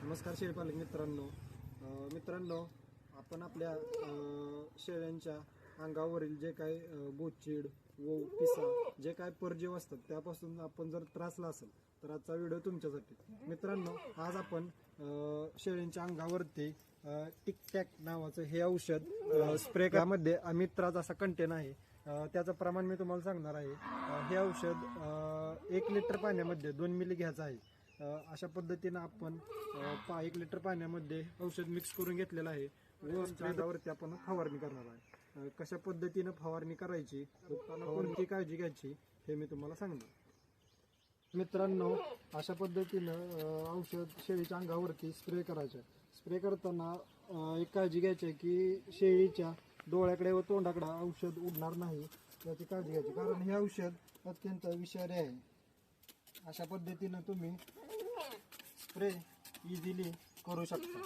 नमस्कार शेळीपालक मित्रांनो, आपण आपल्या शेळ्यांच्या अंगावरील जे काय बोचीड व पिसा जे काय परजीव असतात त्यापासून आपण जर त्रासला असेल तर आजचा व्हिडिओ तुमच्यासाठी. मित्रांनो, आज आपण शेळ्यांच्या अंगावरती टिकटॅक नावाचं हे औषध स्प्रे करामध्ये अमित्राज असा कंटेन आहे. त्याचं प्रमाण मी तुम्हाला सांगणार आहे. हे औषध 1 लिटर पाण्यामध्ये 2 मिली घ्यायचं आहे. अशा पद्धतीनं आपण 1 लिटर पाण्यामध्ये औषध मिक्स करून घेतलेलं आहे व अंगावरती आपण फवारणी करणार आहे. कशा पद्धतीनं फवारणी करायची, कोणती काळजी घ्यायची हे मी तुम्हाला सांगणार. मित्रांनो, अशा पद्धतीनं औषध शेळीच्या अंगावरती स्प्रे करायचं. स्प्रे करताना एक काळजी घ्यायची आहे की शेळीच्या डोळ्याकडे व तोंडाकडे औषध उडणार नाही याची काळजी घ्यायची, कारण हे औषध अत्यंत विषारी आहे. अशा पद्धतीनं तुम्ही स्प्रे इझिली करू शकता.